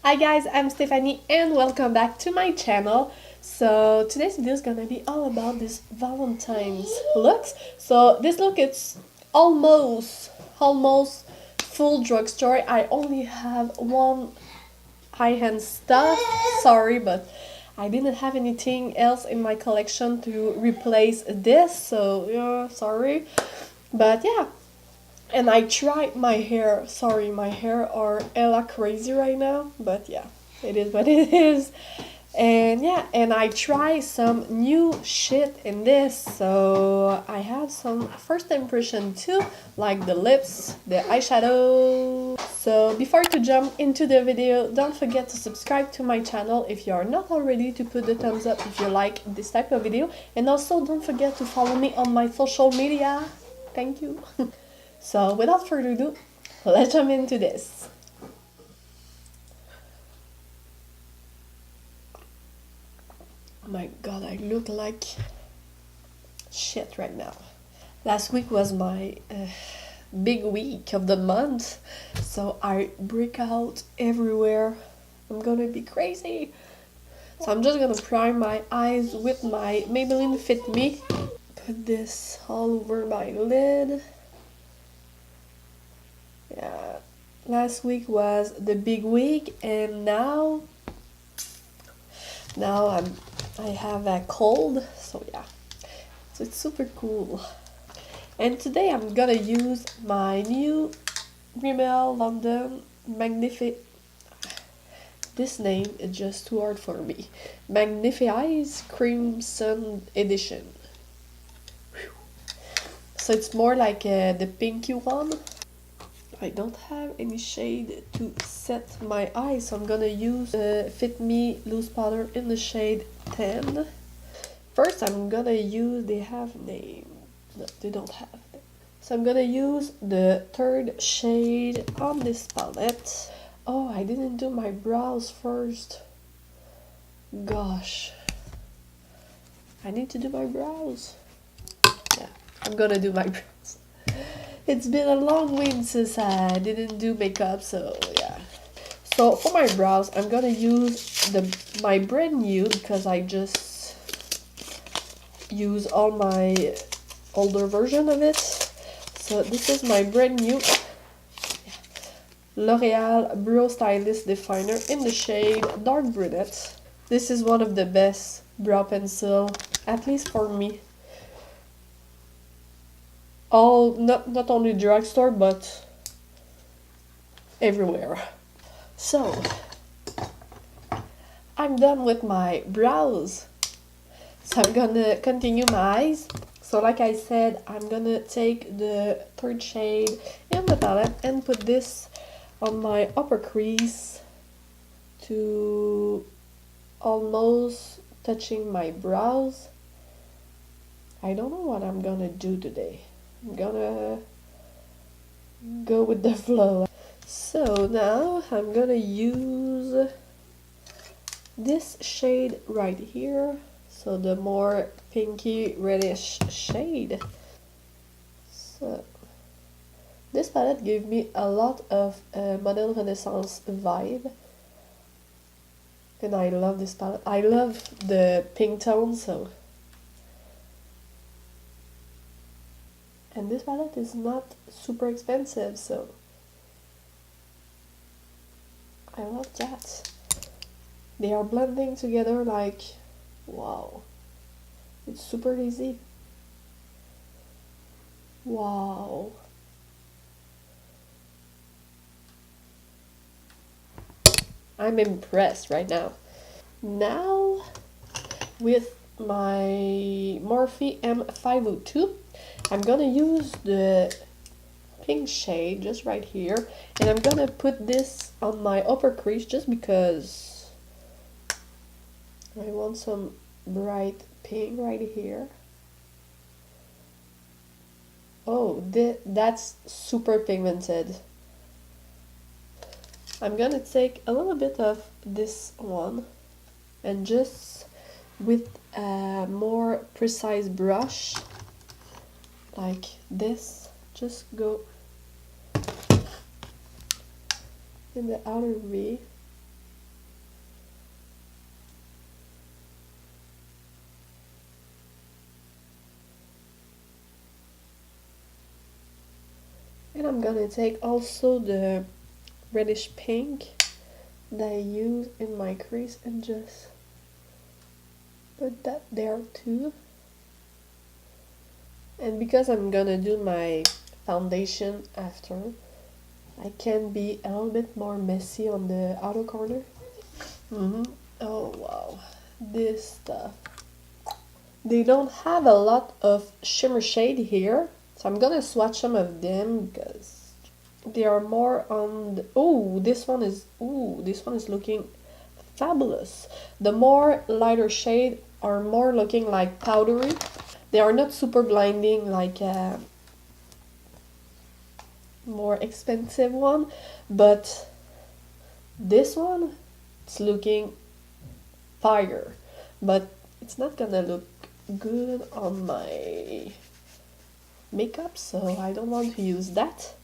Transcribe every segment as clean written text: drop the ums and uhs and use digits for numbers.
Hi guys, I'm Stephanie and welcome back to my channel. So today's video is gonna be all about this Valentine's looks. So this look it's almost full drugstore. I only have one high-end stuff. Sorry, but I didn't have anything else in my collection to replace this. So yeah, sorry. But yeah. And I tried my hair. Sorry, my hair are hella crazy right now. But yeah, it is what it is. And yeah, and I try some new shit in this. So I have some first impression too, like the lips, the eyeshadow. So before to jump into the video, don't forget to subscribe to my channel if you are not already, to put the thumbs up if you like this type of video. And also don't forget to follow me on my social media. Thank you. So without further ado, let's jump into this. Oh my god, I look like shit right now. Last week was my big week of the month, so I break out everywhere. I'm gonna be crazy. So I'm just gonna prime my eyes with my Maybelline Fit Me. Put this all over my lid. Yeah, last week was the big week, and now I have a cold, so yeah, so it's super cool. And today I'm gonna use my new Rimmel London Magnif'eyes. This name is just too hard for me. Magnif'eyes Crimson Edition. So it's more like the pinky one. I don't have any shade to set my eyes, so I'm gonna use Fit Me Loose Powder in the shade 10. First, I'm gonna use, they have name. No, they don't have name. So I'm gonna use the third shade on this palette. Oh, I didn't do my brows first. Gosh. I need to do my brows. Yeah, I'm gonna do my brows. It's been a long week since I didn't do makeup, so yeah. So for my brows, I'm gonna use my brand new, because I just use all my older version of it. So this is my brand new L'Oreal Brow Stylist Definer in the shade Dark Brunette. This is one of the best brow pencil, at least for me. Not only drugstore, but everywhere. So I'm done with my brows, so I'm gonna continue my eyes. So like I said, I'm gonna take the third shade in the palette and put this on my upper crease to almost touching my brows. I don't know what I'm gonna do today. I'm gonna go with the flow. So now I'm gonna use this shade right here, so the more pinky reddish shade. So this palette gave me a lot of Modern Renaissance vibe, and I love this palette. I love the pink tone, so. And this palette is not super expensive, so I love that. They are blending together like, wow. It's super easy. Wow. I'm impressed right now. Now, with my Morphe M502, I'm gonna use the pink shade just right here, and I'm gonna put this on my upper crease just because I want some bright pink right here. Oh, that's super pigmented. I'm gonna take a little bit of this one and just with a more precise brush like this, just go in the outer V And I'm gonna take also the reddish pink that I use in my crease and just put that there too. And because I'm gonna do my foundation after, I can be a little bit more messy on the outer corner. Oh wow, this stuff. They don't have a lot of shimmer shade here, so I'm gonna swatch some of them because they are more on the, this one is looking fabulous. The more lighter shade are more looking like powdery. They are not super blinding like a more expensive one, but this one, it's looking fire, but it's not gonna look good on my makeup, so I don't want to use that.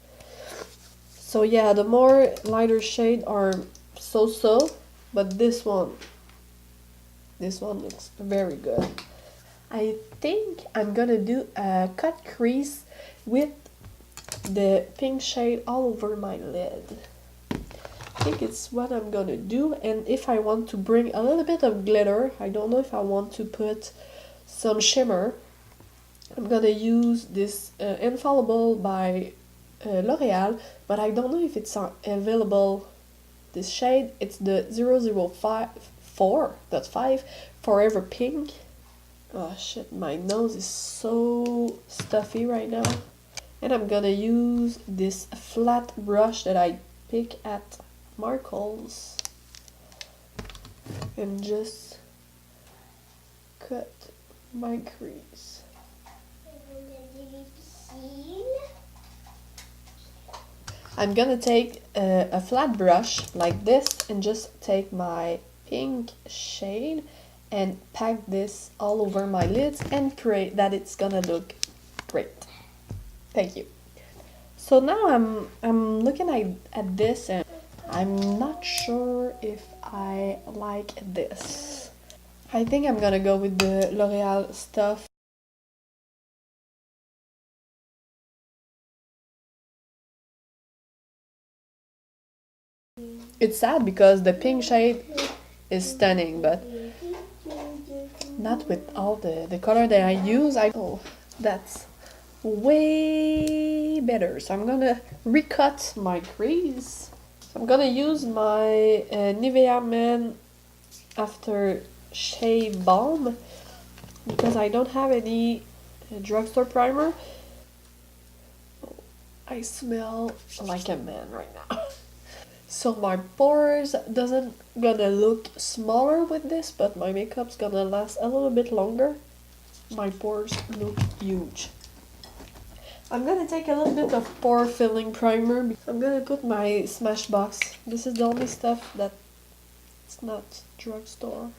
So yeah, the more lighter shade are so-so, but this one looks very good. I think I'm gonna do a cut crease with the pink shade all over my lid. I think it's what I'm gonna do, and if I want to bring a little bit of glitter, I don't know if I want to put some shimmer, I'm gonna use this Infallible by L'Oreal, but I don't know if it's available, this shade. It's the 005 Forever Pink. Oh shit, my nose is so stuffy right now. And I'm gonna use this flat brush that I pick at Markle's and just cut my crease. I'm gonna take a flat brush like this and just take my pink shade and pack this all over my lids and pray that it's gonna look great. Thank you. So now I'm looking at this and I'm not sure if I like this. I think I'm gonna go with the L'Oreal stuff. It's sad because the pink shade is stunning, but not with all the color that I use. Oh, that's way better. So I'm gonna recut my crease. So I'm gonna use my Nivea Men After Shave Balm because I don't have any drugstore primer. I smell like a man right now. So my pores doesn't gonna look smaller with this, but my makeup's gonna last a little bit longer. My pores look huge. I'm gonna take a little bit of pore filling primer. I'm gonna put my SmashBox. This is the only stuff that it's not drugstore.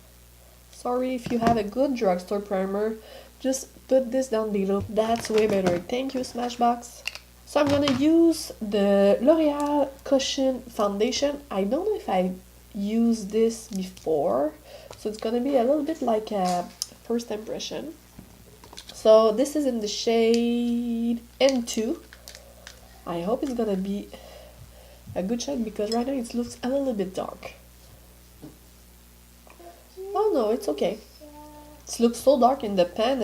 Sorry if you have a good drugstore primer, just put this down below. That's way better. Thank you, SmashBox. So I'm gonna use the L'Oreal Cushion Foundation. I don't know if I used this before, so it's gonna be a little bit like a first impression. So this is in the shade N2. I hope it's gonna be a good shade because right now it looks a little bit dark. Oh no, it's okay. It looks so dark in the pen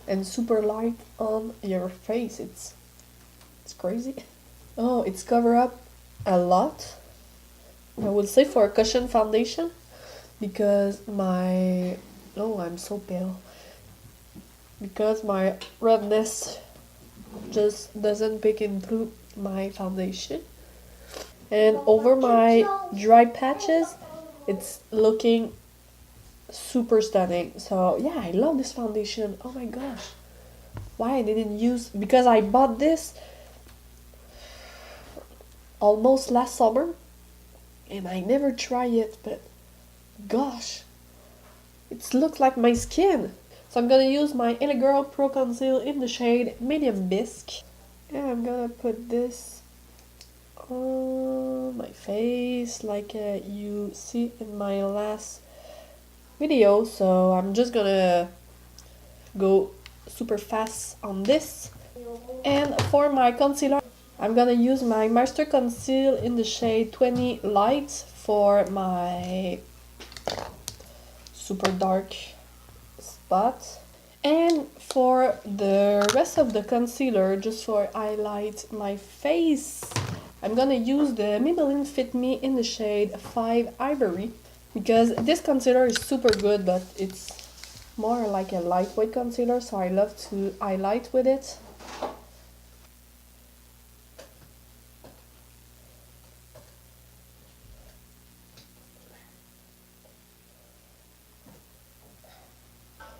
and super light on your face. It's crazy. Oh, it's covered up a lot, I would say, for a cushion foundation because I'm so pale because my redness just doesn't pick into my foundation, and over my dry patches it's looking super stunning. So yeah, I love this foundation. Oh my gosh, why I didn't use, because I bought this almost last summer and I never tried it, but gosh, it looks like my skin. So I'm gonna use my L.A Girl Pro Concealer in the shade Medium Bisque, and I'm gonna put this on my face like you see in my last video. So I'm just gonna go super fast on this. And for my concealer, I'm gonna use my Master Conceal in the shade 20 Light for my super dark spot. And for the rest of the concealer, just for highlight my face, I'm gonna use the Maybelline Fit Me in the shade 5 Ivory, because this concealer is super good, but it's more like a lightweight concealer, so I love to highlight with it.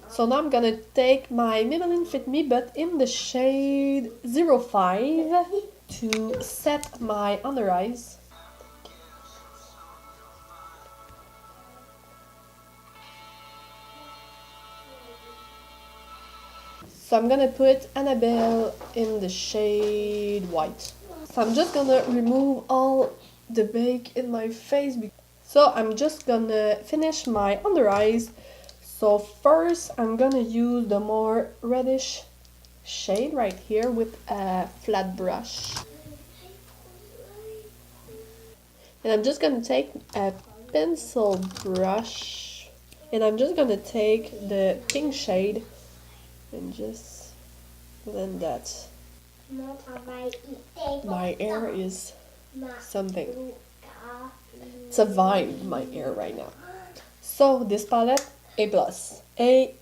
So now I'm gonna take my Maybelline Fit Me, but in the shade 05, to set my under eyes. So I'm gonna put Annabelle in the shade white. So I'm just gonna remove all the bake in my face. So I'm just gonna finish my under eyes. So first I'm gonna use the more reddish shade right here with a flat brush. And I'm just gonna take a pencil brush and I'm just gonna take the pink shade and just blend that. My hair is something. It's a vibe, my hair right now. So this palette, A+. A+.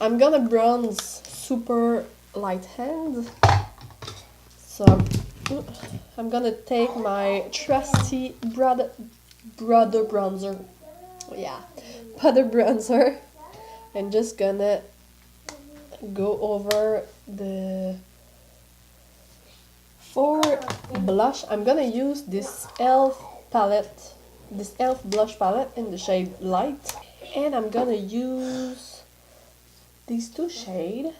I'm gonna bronze super light hand. So I'm gonna take my trusty brother bronzer. Yeah, butter bronzer. And just gonna go over the... For blush, I'm gonna use this e.l.f. palette, this e.l.f. blush palette in the shade Light. And I'm gonna use these two shades.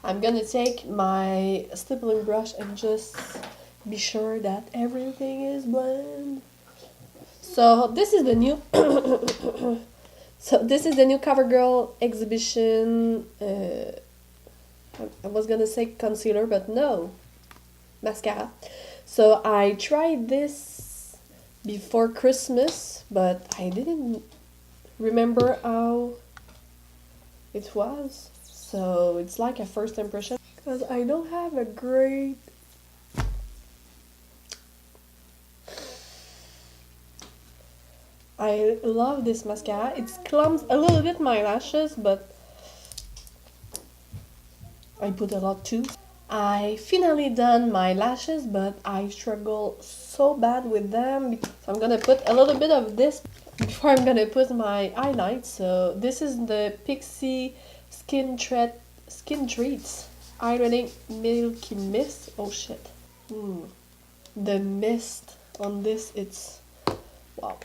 I'm gonna take my stippling brush and just be sure that everything is blended. So this is the new CoverGirl exhibition. I was gonna say concealer, but no, mascara. So I tried this before Christmas, but I didn't remember how it was. So it's like a first impression, because I don't have a great... I love this mascara. It clumps a little bit my lashes, but I put a lot too. I finally done my lashes, but I struggle so bad with them. So I'm gonna put a little bit of this before I'm gonna put my highlight. So this is the Pixie Skin Treats Hydrating Milky Mist. Oh shit. The mist on this, it's wow.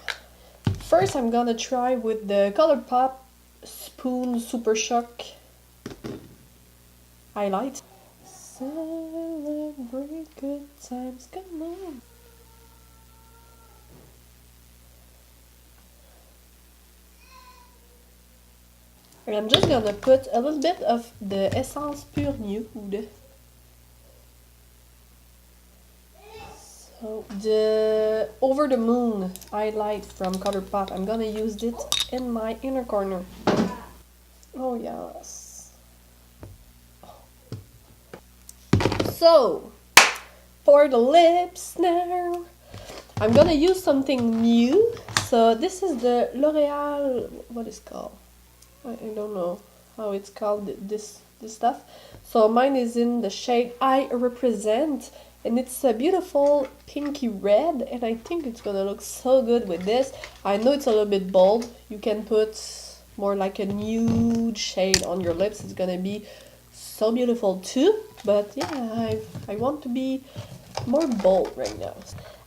First, I'm gonna try with the ColourPop Spoon Super Shock highlight. Celebrate good times, come on. And I'm just gonna put a little bit of the Essence Pure Nude. So the Over the Moon highlight from ColourPop, I'm gonna use it in my inner corner. Oh yes. So for the lips now, I'm gonna use something new. So this is the L'Oreal, what is it called? I don't know how it's called, this stuff. So mine is in the shade I Represent, and it's a beautiful pinky red, and I think it's gonna look so good with this. I know it's a little bit bold. You can put more like a nude shade on your lips. It's gonna be so beautiful too. But yeah, I want to be more bold right now.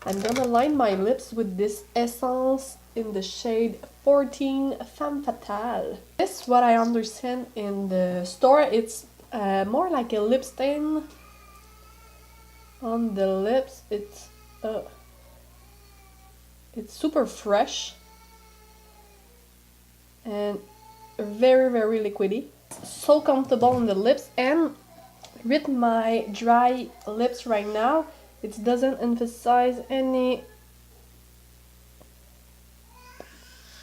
I'm gonna line my lips with this Essence in the shade 14 Femme Fatale. This, what I understand in the store, it's more like a lip stain on the lips. It's it's super fresh and very, very liquidy. So comfortable on the lips, and with my dry lips right now, it doesn't emphasize any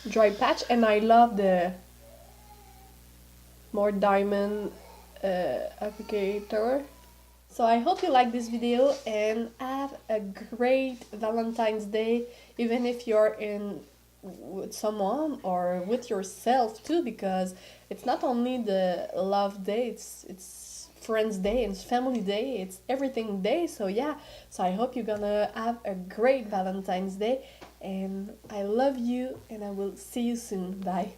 dry patch, and I love the more diamond applicator. So I hope you like this video and have a great Valentine's Day, even if you're in with someone or with yourself too, because it's not only the love day, it's friends day, it's family day, it's everything day. So yeah, so I hope you're gonna have a great Valentine's Day, and I love you, and I will see you soon. Bye.